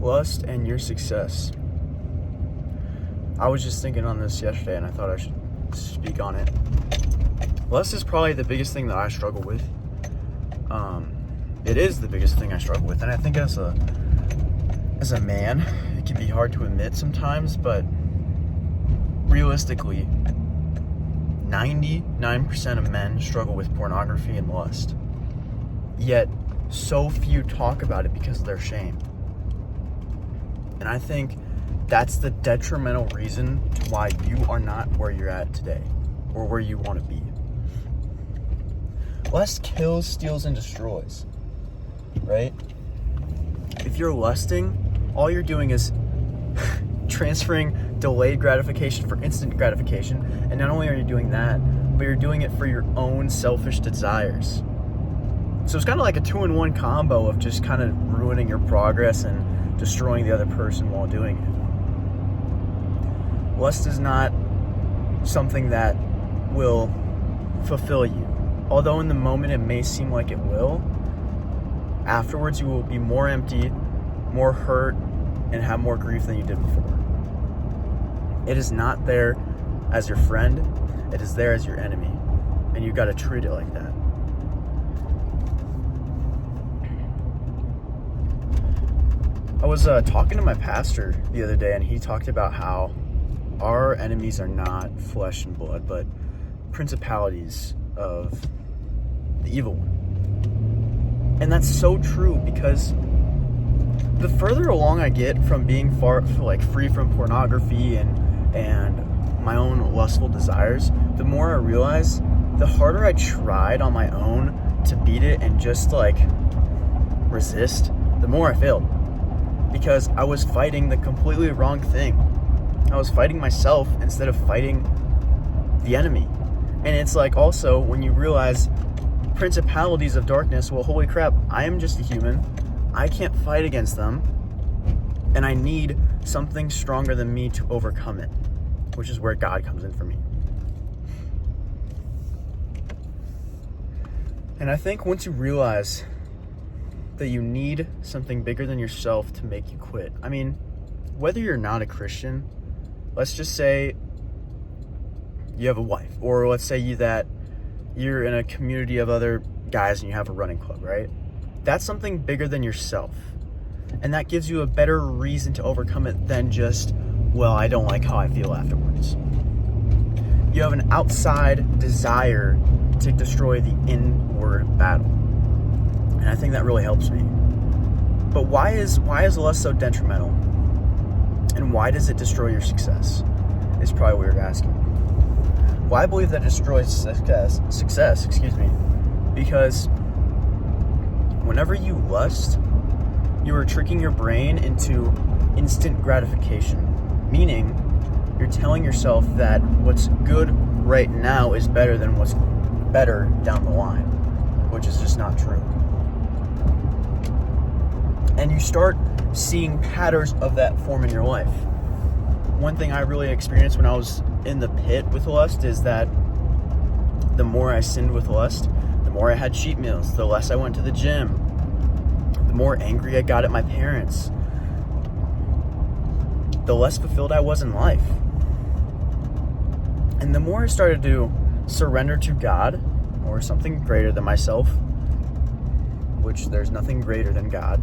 Lust and your success. I was just thinking on this yesterday and I thought I should speak on it. Lust is probably the biggest thing that I struggle with. It is the biggest thing I struggle with, and I think as a man, it can be hard to admit sometimes, but realistically, 99% of men struggle with pornography and lust. Yet, so few talk about it because of their shame. And I think that's the detrimental reason to why you are not where you're at today, or where you want to be. Lust kills, steals, and destroys, right? If you're lusting, all you're doing is transferring delayed gratification for instant gratification. And not only are you doing that, but you're doing it for your own selfish desires. So it's kind of like a 2-in-1 combo of just kind of ruining your progress and destroying the other person while doing it. Lust is not something that will fulfill you. Although in the moment it may seem like it will, afterwards you will be more empty, more hurt, and have more grief than you did before. It is not there as your friend, it is there as your enemy, and you got to treat it like that. I was talking to my pastor the other day, and he talked about how our enemies are not flesh and blood, but principalities of the evil one. And that's so true, because the further along I get from being free from pornography and my own lustful desires, the more I realize the harder I tried on my own to beat it and just resist, the more I failed. Because I was fighting the completely wrong thing. I was fighting myself instead of fighting the enemy. And it's also when you realize principalities of darkness, well, holy crap, I am just a human. I can't fight against them. And I need something stronger than me to overcome it, which is where God comes in for me. And I think once you realize that you need something bigger than yourself to make you quit. I mean, whether you're not a Christian, let's just say you have a wife, or let's say that you're in a community of other guys and you have a running club, right? That's something bigger than yourself. And that gives you a better reason to overcome it than just, well, I don't like how I feel afterwards. You have an outside desire to destroy the inward battle. And I think that really helps me. But why is lust so detrimental? And why does it destroy your success? Is probably what you're asking. Well, I believe that destroys success, because whenever you lust, you are tricking your brain into instant gratification, meaning you're telling yourself that what's good right now is better than what's better down the line, which is just not true. And you start seeing patterns of that form in your life. One thing I really experienced when I was in the pit with lust is that the more I sinned with lust, the more I had cheat meals, the less I went to the gym, the more angry I got at my parents, the less fulfilled I was in life. And the more I started to surrender to God, or something greater than myself, which there's nothing greater than God,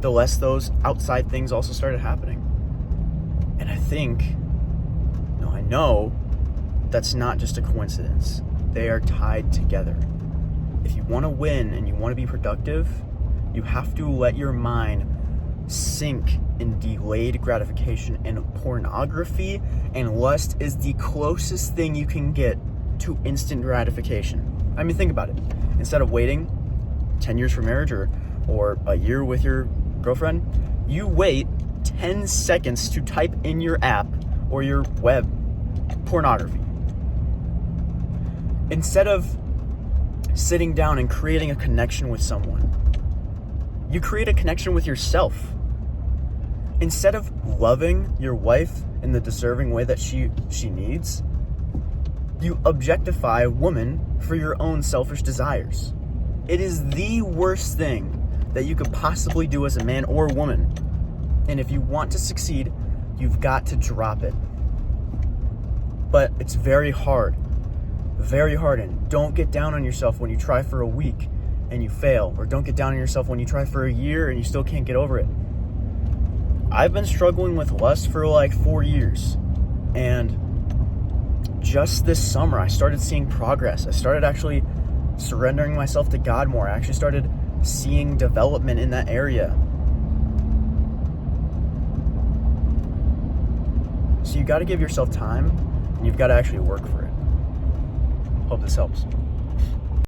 the less those outside things also started happening. And I know that's not just a coincidence. They are tied together. If you want to win and you want to be productive, you have to let your mind sink in delayed gratification, and pornography and lust is the closest thing you can get to instant gratification. I mean, think about it. Instead of waiting 10 years for marriage or a year with your girlfriend, you wait 10 seconds to type in your app or your web pornography. Instead of sitting down and creating a connection with someone, you create a connection with yourself. Instead of loving your wife in the deserving way that she needs, you objectify a woman for your own selfish desires. It is the worst thing that you could possibly do as a man or woman. And if you want to succeed, you've got to drop it. But it's very hard. Very hard. And don't get down on yourself when you try for a week and you fail. Or don't get down on yourself when you try for a year and you still can't get over it. I've been struggling with lust for like 4 years. And just this summer, I started seeing progress. I started actually surrendering myself to God more. I actually started seeing development in that area. So you got to give yourself time, and you've got to actually work for it. Hope this helps.